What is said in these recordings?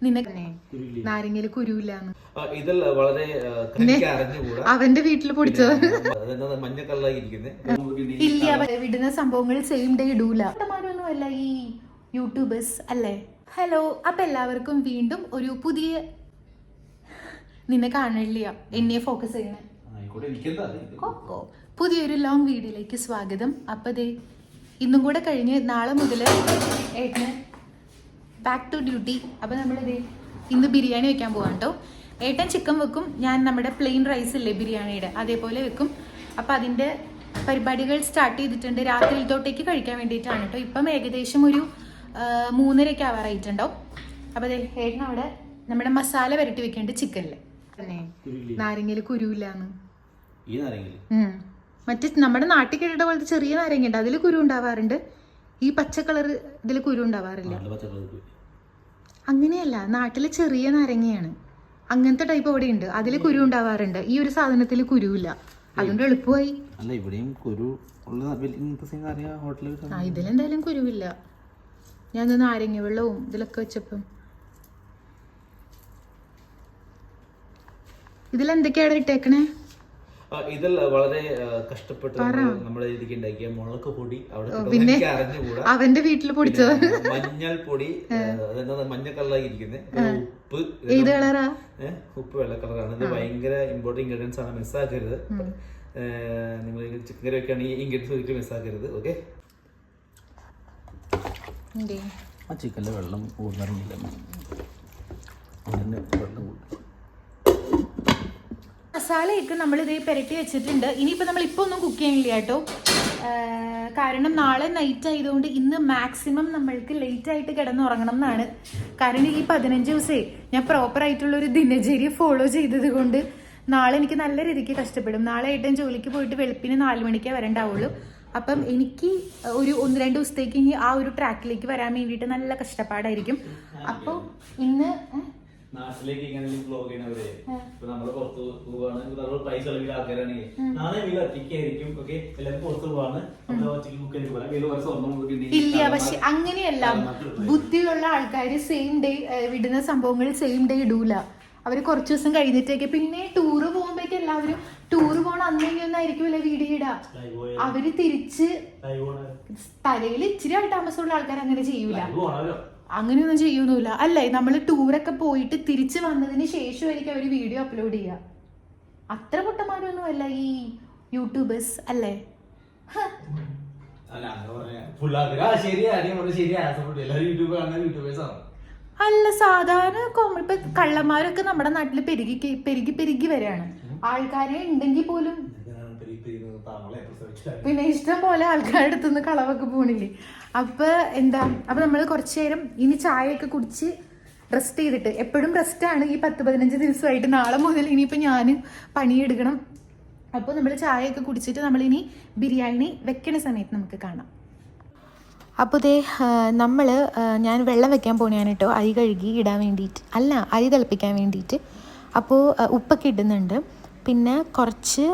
നിന്നെ നാരങ്ങയില് കുരുവില്ലാന്ന് അവന്റെ വീട്ടില് പൊടിച്ചത് ഇല്ല. വിടുന്ന സംഭവങ്ങൾ സെയിം ഡേ ഇടൂല. ഒന്നുമല്ല ഈ യൂട്യൂബേഴ്സ് അല്ലേ. ഹലോ, അപ്പൊ എല്ലാവർക്കും വീണ്ടും ഒരു പുതിയ നിന്നെ കാണില്ല എന്നെ ഫോക്കസ് ചെയ്യണേ പുതിയൊരു ലോങ് വീഡിയോയിലേക്ക് സ്വാഗതം. അപ്പൊ ദേ ഇന്നും കൂടെ കഴിഞ്ഞ് നാളെ മുതൽ ഏട്ടന് ബാക്ക് ടു ഡ്യൂട്ടി. അപ്പൊ നമ്മളിതേ ഇന്ന് ബിരിയാണി വെക്കാൻ പോവാം കേട്ടോ. ഏട്ടൻ ചിക്കൻ വെക്കും, ഞാൻ നമ്മുടെ പ്ലെയിൻ റൈസ് ഇല്ലേ ബിരിയാണിയുടെ അതേപോലെ വെക്കും. അപ്പൊ അതിന്റെ പരിപാടികൾ സ്റ്റാർട്ട് ചെയ്തിട്ടുണ്ട്. രാത്രിയിലത്തോട്ടേക്ക് കഴിക്കാൻ വേണ്ടിയിട്ടാണ് കേട്ടോ. ഇപ്പം ഏകദേശം ഒരു 3:30 ആവാറായിട്ടുണ്ടാവും. അപ്പൊ അതെ ഏട്ടൻ അവിടെ നമ്മുടെ മസാല വരട്ടി വെക്കേണ്ട ചിക്കനില് നാരങ്ങയില് കുരുവില്ലാന്ന്. മറ്റേ നമ്മുടെ നാട്ടിൽ കേട്ടിട്ട പോലത്തെ ചെറിയ നാരങ്ങ ഉണ്ട്, അതിൽ കുരു ഉണ്ടാവാറുണ്ട്. ഈ പച്ച കളർ ഇതിൽ കുരു ഉണ്ടാവാറില്ല. അങ്ങനെയല്ല, നാട്ടില് ചെറിയ നാരങ്ങയാണ്, അങ്ങനത്തെ ടൈപ്പ് അവിടെ ഉണ്ട്, അതിൽ കുരു ഉണ്ടാവാറുണ്ട്. ഈ ഒരു സാധനത്തിൽ കുരുവില്ല, അതുകൊണ്ട് എളുപ്പമായി. ഇതിലെന്തായാലും കുരുവില്ല. ഞാൻ നാരങ്ങ വെള്ളവും ഇതിലൊക്കെ വെച്ചപ്പം ഇതിലെന്തൊക്കെയാണ് ഇട്ടേക്കണേ? ഇതിൽ വളരെ കഷ്ടപ്പെട്ട് നമ്മുടെ രീതിക്ക് ഉണ്ടാക്കിയ മുളക് പൊടി, പിന്നെ അവന്റെ വീട്ടില് പൊടിച്ചത് മഞ്ഞൾപ്പൊടി, മഞ്ഞ കളറായി ഇരിക്കുന്നത്, ഉപ്പ്, ഏത് കളറാ? ഉപ്പ് വെള്ള കളറാണ്. ഇത് ഭയങ്കര ഇമ്പോർട്ടന്റ് ഇൻഗ്രീഡിയൻസ് ആണ്, മിസ്സാക്കരുത്. നിങ്ങൾ ചിക്കൻ കറി വെക്കുകയാണെങ്കിൽ ഇൻഗ്രീഡിയൻസ് ഒരിക്കലും മിസ്സാക്കരുത്. ഓക്കെ, ആ ചിക്കനിലെ വെള്ളം കൂടുതലില്ല, വെള്ളം മസാലയൊക്കെ നമ്മൾ ഇതേ പെരട്ടി വെച്ചിട്ടുണ്ട്. ഇനിയിപ്പോൾ നമ്മൾ ഇപ്പോൾ ഒന്നും കുക്ക് ചെയ്യണില്ല കേട്ടോ, കാരണം നാളെ നൈറ്റ് ആയതുകൊണ്ട് ഇന്ന് മാക്സിമം നമ്മൾക്ക് ലേറ്റ് ആയിട്ട് കിടന്നുറങ്ങണം എന്നാണ്. കാരണം ഈ 15 ദിവസമേ ഞാൻ പ്രോപ്പറായിട്ടുള്ള ഒരു ദിനചര്യ ഫോളോ ചെയ്തത് കൊണ്ട് നാളെ എനിക്ക് നല്ല രീതിക്ക് കഷ്ടപ്പെടും. നാളെ ഏട്ടൻ ജോലിക്ക് പോയിട്ട് വെളുപ്പിന് 4 മണിക്കേ വരണ്ടാവുള്ളൂ. അപ്പം എനിക്ക് ഒരു 1-2 ദിവസത്തേക്ക് ഇനി ആ ഒരു ട്രാക്കിലേക്ക് വരാൻ വേണ്ടിയിട്ട് നല്ല കഷ്ടപ്പാടായിരിക്കും. അപ്പോൾ ഇന്ന് നാട്ടിലേക്ക് ഇങ്ങനെ വ്ലോഗ് ചെയ്യണവരെ, ഇപ്പൊ നമ്മള് പുറത്ത് പോവാണ്, നമ്മൾ പൈസ ഉള്ള ആൾക്കാരാണെങ്കിൽ നാളെ വീട് ഒറ്റയ്ക്കായിരിക്കും. ഓക്കെ, എല്ലാവരും പുറത്ത് പോവാണ്, നമ്മൾ ഒറ്റയ്ക്ക് ബുക്ക് ചെയ്ത് പോകാം. ഇല്ല, പക്ഷെ അങ്ങനെയല്ല, ബുദ്ധിയുള്ള ആൾക്കാര് സെയിം ഡേ വിടുന്ന സംഭവങ്ങൾ സെയിം ഡേ ഇടൂല. അവര് കുറച്ച് ദിവസം കഴിഞ്ഞിട്ടേക്ക്, പിന്നെ ടൂറ് പോകുമ്പോഴേക്കും എല്ലാവരും ടൂറ് പോണ അന്നൊന്നായിരിക്കുമല്ലേ വീഡിയോ ഇടാ. അവര് തിരിച്ച് തലയിൽ ഇച്ചിരി താമസമുള്ള ആൾക്കാർ അങ്ങനെ ചെയ്യൂല, അങ്ങനെയൊന്നും ചെയ്യൊന്നുമില്ല അല്ലേ. നമ്മൾ ടൂറൊക്കെ പോയിട്ട് തിരിച്ചു വന്നതിന് ശേഷമായിരിക്കും അവർ വീഡിയോ അപ്ലോഡ് ചെയ്യുക. അത്ര പൊട്ടന്മാരൊന്നും അല്ല ഈ യൂട്യൂബേഴ്സ് അല്ലേ. അല്ല, സാധാരണ ഇപ്പൊ കള്ളന്മാരൊക്കെ നമ്മുടെ നാട്ടിൽ പെരുകി വരികയാണ്. ആൾക്കാരെ ഉണ്ടെങ്കിൽ പോലും പിന്നെ ഇഷ്ടം പോലെ ആൾക്കാരുടെ അടുത്തുനിന്ന് കളവൊക്കെ പോണില്ലേ. അപ്പൊ നമ്മൾ കുറച്ചു നേരം ഇനി ചായയൊക്കെ കുടിച്ച് റെസ്റ്റ് ചെയ്തിട്ട്, എപ്പോഴും റെസ്റ്റാണ് ഈ 10-15 ദിവസമായിട്ട്. നാളെ മുതൽ ഇനിയിപ്പോൾ ഞാൻ പണിയെടുക്കണം. അപ്പോൾ നമ്മൾ ചായയൊക്കെ കുടിച്ചിട്ട് നമ്മളിനി ബിരിയാണി വെക്കണ സമയത്ത് നമുക്ക് കാണാം. അപ്പോൾ ഞാൻ വെള്ളം വെക്കാൻ പോണേയാണ് കേട്ടോ, അരി കഴുകി ഇടാൻ വേണ്ടിയിട്ട്, അല്ല അരി തിളപ്പിക്കാൻ വേണ്ടിയിട്ട്. അപ്പോൾ ഉപ്പൊക്കെ ഇടുന്നുണ്ട്, പിന്നെ കുറച്ച്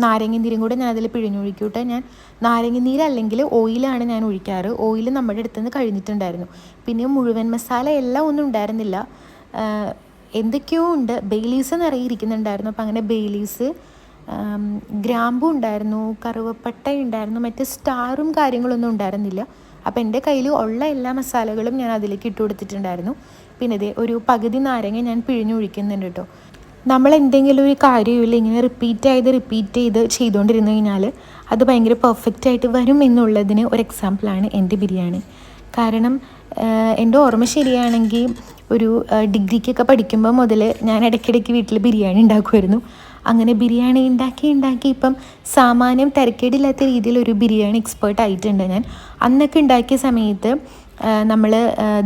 നാരങ്ങ നീരും കൂടെ ഞാൻ അതിൽ പിഴിഞ്ഞൊഴിക്കൂട്ടെ. ഞാൻ നാരങ്ങ നീരല്ലെങ്കിൽ ഓയിലാണ് ഞാൻ ഒഴിക്കാറ്. ഓയിൽ നമ്മുടെ അടുത്ത് നിന്ന് കഴിഞ്ഞിട്ടുണ്ടായിരുന്നു. പിന്നെ മുഴുവൻ മസാല എല്ലാം ഒന്നും ഉണ്ടായിരുന്നില്ല, എന്തൊക്കെയോ ഉണ്ട്. ബെയിലീസ് നിറയിരിക്കുന്നുണ്ടായിരുന്നു. അപ്പം അങ്ങനെ ബെയിലീസ്, ഗ്രാമ്പും ഉണ്ടായിരുന്നു, കറുവപ്പട്ട ഉണ്ടായിരുന്നു, മറ്റേ സ്റ്റാറും കാര്യങ്ങളൊന്നും ഉണ്ടായിരുന്നില്ല. അപ്പം എൻ്റെ കയ്യിൽ ഉള്ള എല്ലാ മസാലകളും ഞാൻ അതിലേക്ക് ഇട്ട് കൊടുത്തിട്ടുണ്ടായിരുന്നു. പിന്നെ ഇതേ ഒരു പകുതി നാരങ്ങ ഞാൻ പിഴിഞ്ഞൊഴിക്കുന്നുണ്ട് കേട്ടോ. നമ്മൾ എന്തെങ്കിലും ഒരു കാര്യമില്ല ഇങ്ങനെ റിപ്പീറ്റ് ചെയ്ത് ചെയ്തുകൊണ്ടിരുന്നു കഴിഞ്ഞാൽ അത് ഭയങ്കര പെർഫെക്റ്റ് ആയിട്ട് വരും എന്നുള്ളതിന് ഒരു എക്സാമ്പിളാണ് എൻ്റെ ബിരിയാണി. കാരണം എൻ്റെ ഓർമ്മ ശരിയാണെങ്കിൽ ഒരു ഡിഗ്രിക്കൊക്കെ പഠിക്കുമ്പോൾ മുതൽ ഞാൻ ഇടയ്ക്കിടയ്ക്ക് വീട്ടിൽ ബിരിയാണി ഉണ്ടാക്കുമായിരുന്നു. അങ്ങനെ ബിരിയാണി ഉണ്ടാക്കി ഇപ്പം സാമാന്യം തിരക്കേടില്ലാത്ത രീതിയിൽ ഒരു ബിരിയാണി എക്സ്പേർട്ട് ആയിട്ടുണ്ട് ഞാൻ. അന്നൊക്കെ ഉണ്ടാക്കിയ സമയത്ത് നമ്മൾ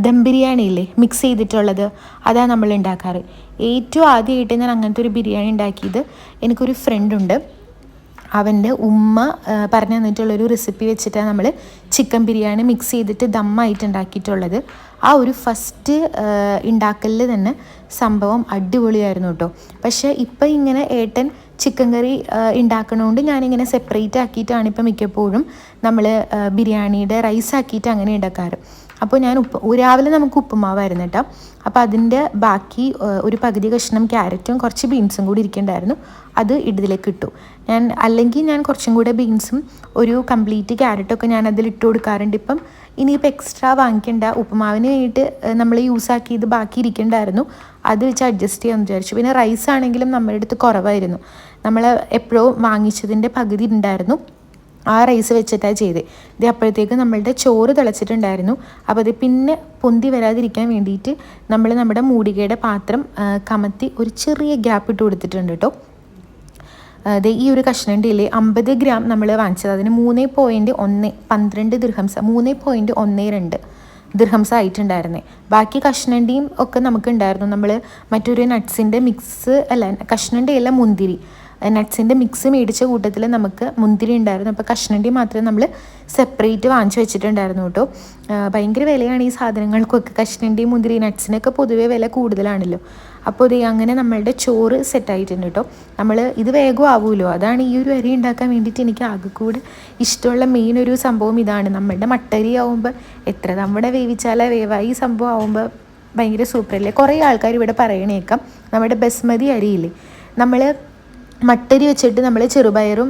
ദം ബിരിയാണി ഇല്ലേ, മിക്സ് ചെയ്തിട്ടുള്ളത്, അതാണ് നമ്മൾ ഉണ്ടാക്കാറ്. ഏറ്റവും ആദ്യമായിട്ട് ഞാൻ അങ്ങനത്തെ ഒരു ബിരിയാണി ഉണ്ടാക്കിയത്, എനിക്കൊരു ഫ്രണ്ടുണ്ട്, അവൻ്റെ ഉമ്മ പറഞ്ഞു തന്നിട്ടുള്ളൊരു റെസിപ്പി വെച്ചിട്ടാണ് നമ്മൾ ചിക്കൻ ബിരിയാണി മിക്സ് ചെയ്തിട്ട് ദമ്മായിട്ട് ഉണ്ടാക്കിയിട്ടുള്ളത്. ആ ഒരു ഫസ്റ്റ് ഉണ്ടാക്കലിൽ തന്നെ സംഭവം അടിപൊളിയായിരുന്നു കേട്ടോ. പക്ഷേ ഇപ്പം ഇങ്ങനെ ഏട്ടൻ ചിക്കൻ കറി ഉണ്ടാക്കണോണ്ട് ഞാനിങ്ങനെ സെപ്പറേറ്റ് ആക്കിയിട്ടാണ് ഇപ്പം മിക്കപ്പോഴും നമ്മൾ ബിരിയാണിയുടെ റൈസ് ആക്കിയിട്ട് അങ്ങനെ ഉണ്ടാക്കാറ്. അപ്പോൾ ഞാൻ രാവിലെ നമുക്ക് ഉപ്പുമാവായിരുന്നു കേട്ടോ. അപ്പോൾ അതിൻ്റെ ബാക്കി ഒരു പകുതി കഷ്ണം ക്യാരറ്റും കുറച്ച് ബീൻസും കൂടി ഇരിക്കണ്ടായിരുന്നു, അത് ഇതിലേക്ക് ഇട്ടു ഞാൻ. അല്ലെങ്കിൽ ഞാൻ കുറച്ചും കൂടെ ബീൻസും ഒരു കംപ്ലീറ്റ് ക്യാരറ്റൊക്കെ ഞാൻ അതിൽ ഇട്ട് കൊടുക്കാറുണ്ട്. ഇപ്പം ഇനിയിപ്പോൾ എക്സ്ട്രാ വാങ്ങിക്കേണ്ട, ഉപ്പുമാവിന് വേണ്ടിയിട്ട് നമ്മൾ യൂസാക്കിയത് ബാക്കി ഇരിക്കണ്ടായിരുന്നു, അത് വെച്ച് അഡ്ജസ്റ്റ് ചെയ്യാമെന്ന് വിചാരിച്ചു. പിന്നെ റൈസ് ആണെങ്കിലും നമ്മുടെ അടുത്ത് കുറവായിരുന്നു, നമ്മൾ എപ്പോഴോ വാങ്ങിച്ചതിൻ്റെ പകുതി ഉണ്ടായിരുന്നു, ആ റൈസ് വെച്ചിട്ടാണ് ചെയ്തത്. ഇത് അപ്പോഴത്തേക്ക് നമ്മളുടെ ചോറ് തിളച്ചിട്ടുണ്ടായിരുന്നു. അപ്പോൾ അത് പിന്നെ പൊന്തി വരാതിരിക്കാൻ വേണ്ടിയിട്ട് നമ്മൾ നമ്മുടെ മൂടികയുടെ പാത്രം കമത്തി ഒരു ചെറിയ ഗ്യാപ്പ് ഇട്ട് കൊടുത്തിട്ടുണ്ട് കേട്ടോ. അത് ഈ ഒരു കഷ്ണണ്ടിയിൽ 50 ഗ്രാം നമ്മൾ വാങ്ങിച്ചത്, അതിന് 3.12 ദിർഹംസ്, 3.12 ദിർഹംസ് ആയിട്ടുണ്ടായിരുന്നേ. ബാക്കി കഷ്ണണ്ടിയും ഒക്കെ നമുക്ക് ഉണ്ടായിരുന്നു. നമ്മൾ മറ്റൊരു നട്ട്സിൻ്റെ മിക്സ് അല്ല, കഷ്ണണ്ടിയല്ല മുന്തിരി, നട്ട്സിൻ്റെ മിക്സ് മേടിച്ച കൂട്ടത്തിൽ നമുക്ക് മുന്തിരി ഉണ്ടായിരുന്നു. അപ്പോൾ കഷ്ണണ്ടി മാത്രമേ നമ്മൾ സെപ്പറേറ്റ് വാങ്ങിച്ചു വെച്ചിട്ടുണ്ടായിരുന്നു കേട്ടോ. ഭയങ്കര വിലയാണ് ഈ സാധനങ്ങൾക്കൊക്കെ, കഷ്ണണ്ടി മുന്തിരി നട്ട്സിനൊക്കെ പൊതുവേ വില കൂടുതലാണല്ലോ. അപ്പോൾ ഇത് അങ്ങനെ നമ്മളുടെ ചോറ് സെറ്റായിട്ടുണ്ട് കേട്ടോ. നമ്മൾ ഇത് വേഗം ആവുമല്ലോ, അതാണ് ഈ ഒരു അരി ഉണ്ടാക്കാൻ വേണ്ടിയിട്ട് എനിക്ക് ആകെ കൂടെ ഇഷ്ടമുള്ള മെയിൻ ഒരു സംഭവം ഇതാണ്. നമ്മളുടെ മട്ടരി ആവുമ്പോൾ എത്ര തവണ വേവിച്ചാലേ വേവായി, ഈ സംഭവം ആവുമ്പോൾ ഭയങ്കര സൂപ്പറല്ലേ. കുറേ ആൾക്കാർ ഇവിടെ പറയണേക്കാം നമ്മുടെ ബസ്മതി അരിയില്ലേ, നമ്മൾ മട്ടരി വെച്ചിട്ട് നമ്മൾ ചെറുപയറും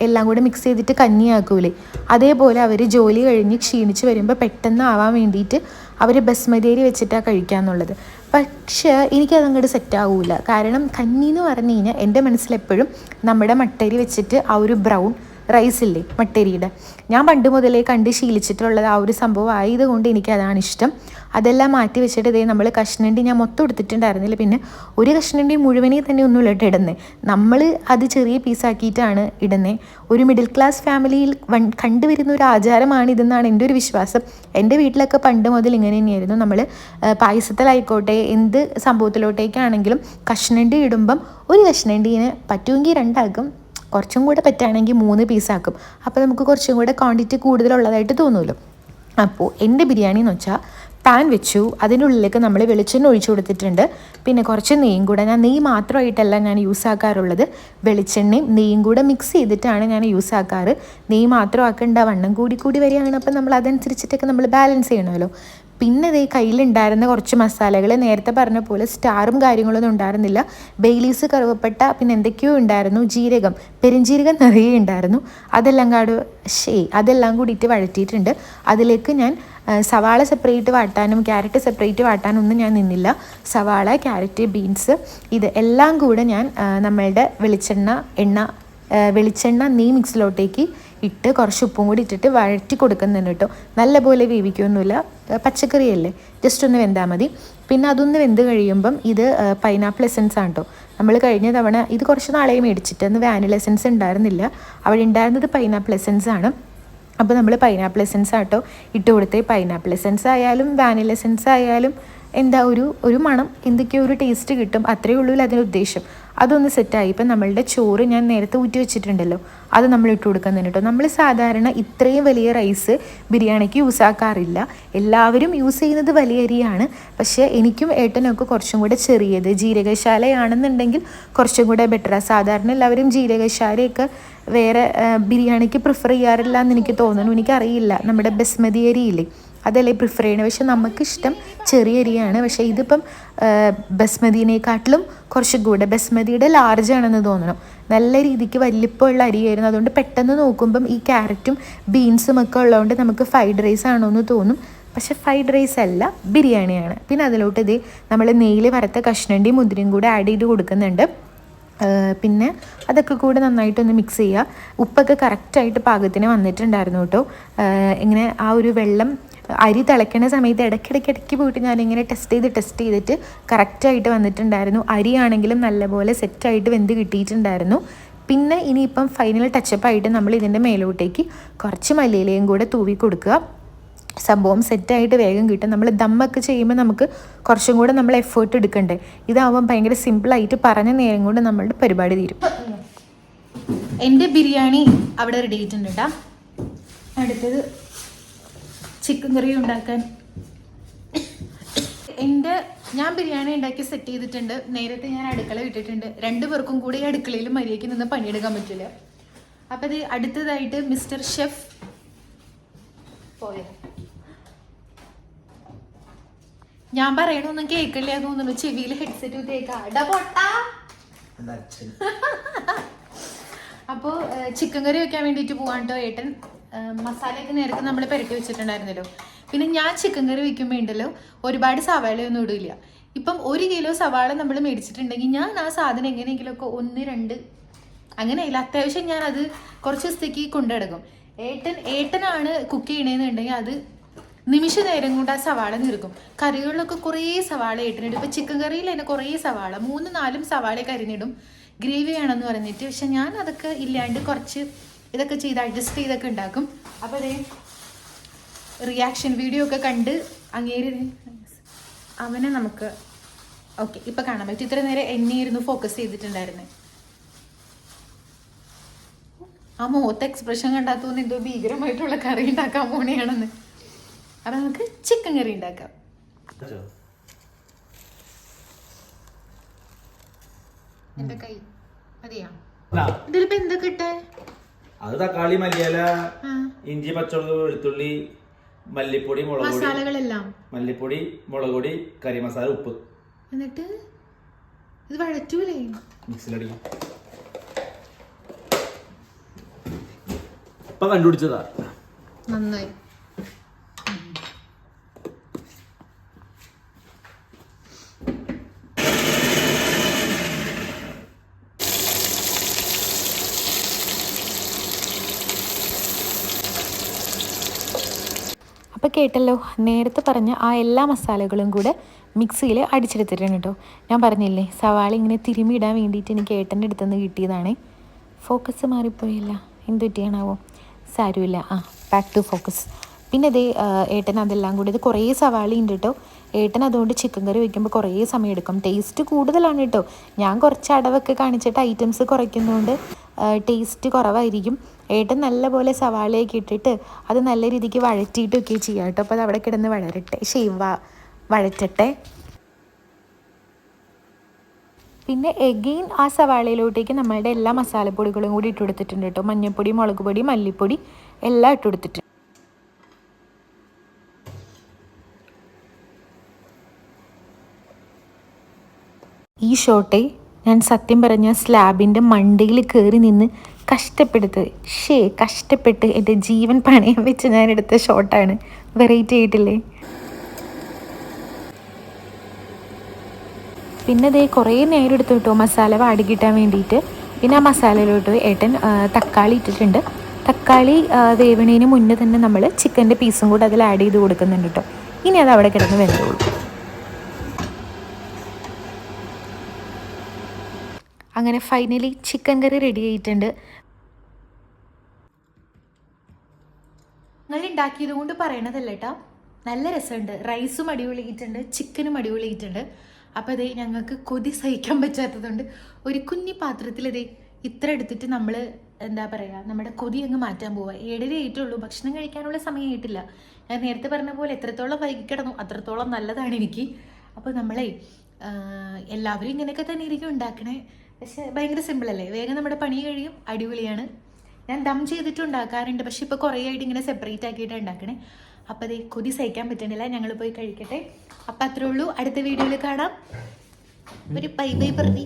എല്ലാം കൂടെ മിക്സ് ചെയ്തിട്ട് കഞ്ഞിയാക്കൂലേ, അതേപോലെ അവർ ജോലി കഴിഞ്ഞ് ക്ഷീണിച്ച് വരുമ്പോൾ പെട്ടെന്ന് ആവാൻ വേണ്ടിയിട്ട് അവർ ബസ്മതി അരി വെച്ചിട്ടാണ് കഴിക്കാമെന്നുള്ളത്. പക്ഷേ എനിക്കതങ്ങോട്ട് സെറ്റാവില്ല. കാരണം കഞ്ഞി എന്ന് പറഞ്ഞു കഴിഞ്ഞാൽ എൻ്റെ മനസ്സിലെപ്പോഴും നമ്മുടെ മട്ടരി വെച്ചിട്ട് ആ ഒരു ബ്രൗൺ റൈസ് ഇല്ലേ മട്ടരിയുടെ, ഞാൻ പണ്ട് മുതലേ കണ്ട് ശീലിച്ചിട്ടുള്ളത് ആ ഒരു സംഭവം ആയതുകൊണ്ട് എനിക്കതാണ് ഇഷ്ടം. അതെല്ലാം മാറ്റി വെച്ചിട്ട് ഇതേ നമ്മൾ കഷ്ണണ്ടി ഞാൻ മൊത്തം എടുത്തിട്ടുണ്ടായിരുന്നില്ല, പിന്നെ ഒരു കഷ്ണണ്ടി മുഴുവനേ തന്നെ ഒന്നുമില്ല ഇടുന്നത്, നമ്മൾ അത് ചെറിയ പീസാക്കിയിട്ടാണ് ഇടുന്നത്. ഒരു മിഡിൽ ക്ലാസ് ഫാമിലിയിൽ കണ്ടുവരുന്ന ഒരു ആചാരമാണിതെന്നാണ് എൻ്റെ ഒരു വിശ്വാസം. എൻ്റെ വീട്ടിലൊക്കെ പണ്ട് മുതൽ ഇങ്ങനെ തന്നെയായിരുന്നു. നമ്മൾ പായസത്തിലായിക്കോട്ടെ എന്ത് സംഭവത്തിലോട്ടേക്കാണെങ്കിലും കഷ്ണണ്ടി ഇടുമ്പം ഒരു കഷ്ണണ്ടീന് പറ്റുമെങ്കിൽ 2 ആക്കും, കുറച്ചും കൂടെ പറ്റുകയാണെങ്കിൽ 3 പീസാക്കും. അപ്പോൾ നമുക്ക് കുറച്ചും കൂടെ ക്വാണ്ടിറ്റി കൂടുതലുള്ളതായിട്ട് തോന്നുമല്ലോ. അപ്പോൾ എൻ്റെ ബിരിയാണി എന്ന് വെച്ചാൽ പാൻ വെച്ചു, അതിൻ്റെ ഉള്ളിലേക്ക് നമ്മൾ വെളിച്ചെണ്ണ ഒഴിച്ചു കൊടുത്തിട്ടുണ്ട്. പിന്നെ കുറച്ച് നെയ്യും കൂടെ, ഞാൻ നെയ്യ് മാത്രമായിട്ടല്ല ഞാൻ യൂസ് ആക്കാറുള്ളത്, വെളിച്ചെണ്ണയും നെയ്യും കൂടെ മിക്സ് ചെയ്തിട്ടാണ് ഞാൻ യൂസ് ആക്കാറ്. നെയ്യ് മാത്രം ആക്കേണ്ട, വണ്ണം കൂടി വരികയാണ്, അപ്പം നമ്മൾ അതനുസരിച്ചിട്ടൊക്കെ നമ്മൾ ബാലൻസ് ചെയ്യണമല്ലോ. പിന്നെ ഇതേ കയ്യിലുണ്ടായിരുന്ന കുറച്ച് മസാലകൾ, നേരത്തെ പറഞ്ഞ പോലെ സ്റ്റാറും കാര്യങ്ങളൊന്നും ഉണ്ടായിരുന്നില്ല, ബെയിലീസ്, കറുവപ്പട്ട, പിന്നെ എന്തൊക്കെയോ ഉണ്ടായിരുന്നു, ജീരകം, പെരുംജീരകം നിറയെ ഉണ്ടായിരുന്നു. അതെല്ലാം കൂടിയിട്ട് വഴറ്റിയിട്ടുണ്ട്. അതിലേക്ക് ഞാൻ സവാള സെപ്പറേറ്റ് വാട്ടാനും ക്യാരറ്റ് സെപ്പറേറ്റ് വാട്ടാനും ഒന്നും ഞാൻ നിന്നില്ല. സവാള, ക്യാരറ്റ്, ബീൻസ് ഇത് എല്ലാം കൂടെ ഞാൻ നമ്മളുടെ വെളിച്ചെണ്ണ നെയ്യ് മിക്സിലോട്ടേക്ക് ഇട്ട് കുറച്ച് ഉപ്പും കൂടി ഇട്ടിട്ട് വഴറ്റി കൊടുക്കുന്നുണ്ട് കേട്ടോ. നല്ലപോലെ വേവിക്കൊന്നുമില്ല, പച്ചക്കറിയല്ലേ, ജസ്റ്റ് ഒന്ന് വെന്താൽ മതി. പിന്നെ അതൊന്ന് വെന്ത് കഴിയുമ്പം ഇത് പൈനാപ്പിൾ എസൻസ് ആണ് കേട്ടോ. നമ്മൾ കഴിഞ്ഞ തവണ ഇത് കുറച്ച് നാളെ മേടിച്ചിട്ട് അന്ന് വാനില എസൻസ് ഉണ്ടായിരുന്നില്ല, അവിടെ ഉണ്ടായിരുന്നത് പൈനാപ്പിൾ എസൻസ് ആണ്. അപ്പോൾ നമ്മൾ പൈനാപ്പിൾ എസൻസ് ആട്ടോ ഇട്ട് കൊടുത്തേ. പൈനാപ്പിൾ എസൻസ് ആയാലും വാനില എസൻസ് ആയാലും എന്താ ഒരു മണം, എന്തൊക്കെയോ ഒരു ടേസ്റ്റ് കിട്ടും, അത്രയേ ഉള്ളൂ അതിൻ്റെ ഉദ്ദേശം. അതൊന്ന് സെറ്റായി. ഇപ്പം നമ്മളുടെ ചോറ് ഞാൻ നേരത്തെ ഊറ്റി വെച്ചിട്ടുണ്ടല്ലോ, അത് നമ്മൾ ഇട്ട് കൊടുക്കുന്നുണ്ട് കേട്ടോ. നമ്മൾ സാധാരണ ഇത്രയും വലിയ റൈസ് ബിരിയാണിക്ക് യൂസ് ആക്കാറില്ല, എല്ലാവരും യൂസ് ചെയ്യുന്നത് വലിയ അരിയാണ്. പക്ഷേ എനിക്കും ഏട്ടനൊക്കെ കുറച്ചും കൂടെ ചെറിയത് ജീരകശാലയാണെന്നുണ്ടെങ്കിൽ കുറച്ചും കൂടെ ബെറ്ററാണ്. സാധാരണ എല്ലാവരും ജീരകശാലയൊക്കെ വേറെ ബിരിയാണിക്ക് പ്രിഫർ ചെയ്യാറില്ല എന്ന് എനിക്ക് തോന്നുന്നു, എനിക്കറിയില്ല. നമ്മുടെ ബസ്മതി അരിയില്ലേ അതല്ലേ പ്രിഫർ ചെയ്യണത്, പക്ഷെ നമുക്കിഷ്ടം ചെറിയ അരിയാണ്. പക്ഷേ ഇതിപ്പം ബസ്മതിനേക്കാട്ടിലും കുറച്ചും കൂടെ ബസ്മതിയുടെ ലാർജ് ആണെന്ന് തോന്നണം, നല്ല രീതിക്ക് വലിപ്പമുള്ള അരിയായിരുന്നു. അതുകൊണ്ട് പെട്ടെന്ന് നോക്കുമ്പം ഈ ക്യാരറ്റും ബീൻസും ഒക്കെ ഉള്ളതുകൊണ്ട് നമുക്ക് ഫ്രൈഡ് റൈസ് ആണോ എന്ന് തോന്നും, പക്ഷെ ഫ്രൈഡ് റൈസ് അല്ല, ബിരിയാണിയാണ്. പിന്നെ അതിലോട്ട് ഇത് നമ്മൾ നെയ്യിൽ വറുത്ത കഷ്ണണ്ടി മുന്തിരിയും കൂടെ ആഡ് ചെയ്ത് കൊടുക്കുന്നുണ്ട്. പിന്നെ അതൊക്കെ കൂടെ നന്നായിട്ടൊന്ന് മിക്സ് ചെയ്യുക. ഉപ്പൊക്കെ കറക്റ്റായിട്ട് പാകത്തിന് വന്നിട്ടുണ്ടായിരുന്നു കേട്ടോ. ഇങ്ങനെ ആ ഒരു വെള്ളം അരി തിളയ്ക്കുന്ന സമയത്ത് ഇടയ്ക്കിടയ്ക്ക് പോയിട്ട് ഞാനിങ്ങനെ ടെസ്റ്റ് ചെയ്തിട്ട് കറക്റ്റായിട്ട് വന്നിട്ടുണ്ടായിരുന്നു. അരിയാണെങ്കിലും നല്ലപോലെ സെറ്റായിട്ട് വെന്ത് കിട്ടിയിട്ടുണ്ടായിരുന്നു. പിന്നെ ഇനിയിപ്പം ഫൈനൽ ടച്ചപ്പായിട്ട് നമ്മൾ ഇതിൻ്റെ മേലോട്ടേക്ക് കുറച്ച് മല്ലിയിലയും കൂടെ തൂവി കൊടുക്കുക. സംഭവം സെറ്റായിട്ട് വേഗം കിട്ടും. നമ്മൾ ദമ്മൊക്കെ ചെയ്യുമ്പോൾ നമുക്ക് കുറച്ചും കൂടെ നമ്മൾ എഫേർട്ട് എടുക്കണ്ടേ, ഇതാവുമ്പം ഭയങ്കര സിമ്പിളായിട്ട് പറഞ്ഞ നേരം കൊണ്ട് നമ്മളുടെ പരിപാടി തീരും. എൻ്റെ ബിരിയാണി അവിടെ റെഡി ആയിട്ടുണ്ട് കേട്ടോ. അടുത്തത് ചിക്കൻ കറി ഉണ്ടാക്കാൻ ഞാൻ ബിരിയാണി ഉണ്ടാക്കി സെറ്റ് ചെയ്തിട്ടുണ്ട്. നേരത്തെ ഞാൻ അടുക്കള വിട്ടിട്ടുണ്ട്, 2 പേർക്കും കൂടി ഈ അടുക്കളയിൽ മര്യാദയ്ക്ക് നിന്ന് പണിയെടുക്കാൻ പറ്റില്ല. അപ്പം ഇത് അടുത്തതായിട്ട് മിസ്റ്റർ ഷെഫ് പോയ ഞാൻ പറയണൊന്നും കേൾക്കില്ല തോന്നുന്നു, ചെവിയിൽ ഹെഡ്സെറ്റ് കേൾക്കാ. അപ്പോൾ ചിക്കൻ കറി വെക്കാൻ വേണ്ടിയിട്ട് പോകാൻ കേട്ടോ ഏട്ടൻ. മസാലയൊക്കെ നേരത്തെ നമ്മൾ പുരട്ടി വെച്ചിട്ടുണ്ടായിരുന്നല്ലോ. പിന്നെ ഞാൻ ചിക്കൻ കറി വെക്കുമ്പോൾ ഉണ്ടല്ലോ ഒരുപാട് സവാളയൊന്നും ഇടില്ല. ഇപ്പം 1 കിലോ സവാള നമ്മൾ മേടിച്ചിട്ടുണ്ടെങ്കിൽ ഞാൻ ആ സാധനം എങ്ങനെയെങ്കിലുമൊക്കെ 1, 2 അങ്ങനെയല്ല, അത്യാവശ്യം ഞാൻ അത് കുറച്ച് ദിവസത്തേക്ക് കൊണ്ടുനടക്കും. ഏട്ടനാണ് കുക്ക് ചെയ്യണേന്നുണ്ടെങ്കിൽ അത് നിമിഷ നേരം കൊണ്ട് ആ സവാള നീർക്കും. കറികളിലൊക്കെ കുറേ സവാള ഏട്ടനിടും. ഇപ്പം ചിക്കൻ കറിയിൽ തന്നെ കുറേ സവാള 3-4 സവാളയൊക്കെ അരിഞ്ഞിടും ഗ്രേവി വേണമെന്ന് പറഞ്ഞിട്ട്. പക്ഷെ ഞാൻ അതൊക്കെ ഇല്ലാണ്ട് കുറച്ച് ഇതൊക്കെ ചെയ്ത് അഡ്ജസ്റ്റ് ചെയ്തൊക്കെ ഉണ്ടാക്കും. അപ്പോൾ അതേ റിയാക്ഷൻ വീഡിയോ ഒക്കെ കണ്ട് അങ്ങേരി അവനെ നമുക്ക് ഓക്കെ ഇപ്പം കാണാൻ പറ്റും. ഇത്ര നേരം എന്നെയായിരുന്നു ഫോക്കസ് ചെയ്തിട്ടുണ്ടായിരുന്നത്. ആ മുഖത്ത് എക്സ്പ്രഷൻ കണ്ടാൽ തോന്നുന്നു എന്തോ ഭീകരമായിട്ടുള്ള കറി ഉണ്ടാക്കാൻ പോണെയാണെന്ന്. അപ്പം നമുക്ക് ചിക്കൻ കറി ഉണ്ടാക്കാം. എന്റെ കൈ മതിയാ? ഇതിലിപ്പോ എന്തൊക്കെ ഇട്ടേ? അത് തക്കാളി, മല്ലിയില, ഇഞ്ചി, പച്ചമുളക്, വെളുത്തുള്ളി, മല്ലിപ്പൊടി, മുളക് പൊടി, മസാലകളെല്ലാം. മല്ലിപ്പൊടി, മുളക് പൊടി, കറി മസാല, ഉപ്പ്. എന്നിട്ട് ഇത് വഴറ്റൂലേ? മിക്സിലടിക്കും. ഇപ്പൊ കണ്ടുപിടിച്ചതാ. നന്നായി. അപ്പോൾ കേട്ടല്ലോ, നേരത്തെ പറഞ്ഞ ആ എല്ലാ മസാലകളും കൂടെ മിക്സിയിൽ അടിച്ചെടുത്തിട്ടുണ്ട് കേട്ടോ. ഞാൻ പറഞ്ഞില്ലേ സവാള ഇങ്ങനെ തിരുമിയിടാൻ വേണ്ടിയിട്ട് എനിക്ക് ഏട്ടൻ്റെ അടുത്തുനിന്ന് കിട്ടിയതാണ്. ഫോക്കസ് മാറിപ്പോയില്ല, എന്ത് പറ്റിയാണാവോ? സാരമില്ല. Back to focus. പിന്നെ ഇതേ ഏട്ടൻ അതെല്ലാം കൂടി, ഇത് കുറേ സവാള ഉണ്ട് കേട്ടോ. ഏട്ടൻ അതുകൊണ്ട് ചിക്കൻ കറി വയ്ക്കുമ്പോൾ കുറേ സമയം എടുക്കും. ടേസ്റ്റ് കൂടുതലാണ് കേട്ടോ. ഞാൻ കുറച്ച് അടവൊക്കെ കാണിച്ചിട്ട് ഐറ്റംസ് കുറയ്ക്കുന്നതുകൊണ്ട് ടേസ്റ്റ് കുറവായിരിക്കും. ഏട്ടൻ നല്ലപോലെ സവാളയൊക്കെ ഇട്ടിട്ട് അത് നല്ല രീതിക്ക് വഴറ്റിയിട്ടൊക്കെ ചെയ്യാം കേട്ടോ. അപ്പോൾ അത് അവിടെ കിടന്ന് വഴറ്റട്ടെ. പിന്നെ എഗെയിൻ ആ സവാളയിലോട്ടേക്ക് നമ്മളുടെ എല്ലാ മസാലപ്പൊടികളും കൂടി ഇട്ട് കൊടുത്തിട്ടുണ്ട് കേട്ടോ. മഞ്ഞൾപ്പൊടി, മുളക് പൊടി, മല്ലിപ്പൊടി എല്ലാം ഇട്ട് കൊടുത്തിട്ടുണ്ട്. ഈ ഷോട്ടെ ഞാൻ സത്യം പറഞ്ഞ സ്ലാബിൻ്റെ മണ്ടയിൽ കയറി നിന്ന് കഷ്ടപ്പെട്ട് എൻ്റെ ജീവൻ പണയം വെച്ച് ഞാൻ എടുത്ത ഷോട്ടാണ്. വെറൈറ്റി ആയിട്ടില്ലേ? പിന്നെ ഇതേ കുറേ നേരം എടുത്തു കേട്ടോ മസാല വാടി കിട്ടാൻ വേണ്ടിയിട്ട്. പിന്നെ ആ മസാലയിലോട്ട് ഏട്ടൻ തക്കാളി ഇട്ടിട്ടുണ്ട്. തക്കാളി വേവണേന് മുന്നേ തന്നെ നമ്മൾ ചിക്കൻ്റെ പീസും കൂടെ അതിൽ ആഡ് ചെയ്ത് കൊടുക്കുന്നുണ്ട് കേട്ടോ. ഇനി അത് അവിടെ കിടന്ന് വെന്തോളൂ. അങ്ങനെ ഫൈനലി ചിക്കൻ കറി റെഡി ആയിട്ടുണ്ട്. നിങ്ങൾ ഉണ്ടാക്കിയത് കൊണ്ട് പറയണതല്ല കേട്ടോ, നല്ല രസമുണ്ട്. റൈസും അടിപൊളിയായിട്ടുണ്ട്, ചിക്കനും അടിപൊളിയായിട്ടുണ്ട്. അപ്പോൾ അതേ ഞങ്ങൾക്ക് കൊതി സഹിക്കാൻ പറ്റാത്തതുകൊണ്ട് ഒരു കുഞ്ഞി പാത്രത്തിൽ ഇതേ ഇത്ര എടുത്തിട്ട് നമ്മൾ എന്താ പറയുക, നമ്മുടെ കൊതി അങ്ങ് മാറ്റാൻ പോവുക. 7:30 ആയിട്ടുള്ളൂ, ഭക്ഷണം കഴിക്കാനുള്ള സമയമായിട്ടില്ല. ഞാൻ നേരത്തെ പറഞ്ഞ പോലെ എത്രത്തോളം വൈകിക്കിടന്നു അത്രത്തോളം നല്ലതാണ് എനിക്ക്. അപ്പോൾ നമ്മളെ എല്ലാവരും ഇങ്ങനെയൊക്കെ തന്നെ ഇരിക്കും ഉണ്ടാക്കണേ. പക്ഷെ ഭയങ്കര സിമ്പിളല്ലേ, വേഗം നമ്മുടെ പണി കഴിയും, അടിപൊളിയാണ്. ഞാൻ ദം ചെയ്തിട്ട് ഉണ്ടാക്കാറുണ്ട്, പക്ഷെ ഇപ്പോൾ കുറേ ആയിട്ട് ഇങ്ങനെ സെപ്പറേറ്റ് ആക്കിയിട്ട് ഉണ്ടാക്കണേ. അപ്പോൾ അതേ കൊതി സഹിക്കാൻ പറ്റണില്ല, ഞങ്ങൾ പോയി കഴിക്കട്ടെ. അപ്പം അത്രേ ഉള്ളൂ, അടുത്ത വീഡിയോയിൽ കാണാം. ഒരു ബൈ ബൈ പറഞ്ഞു.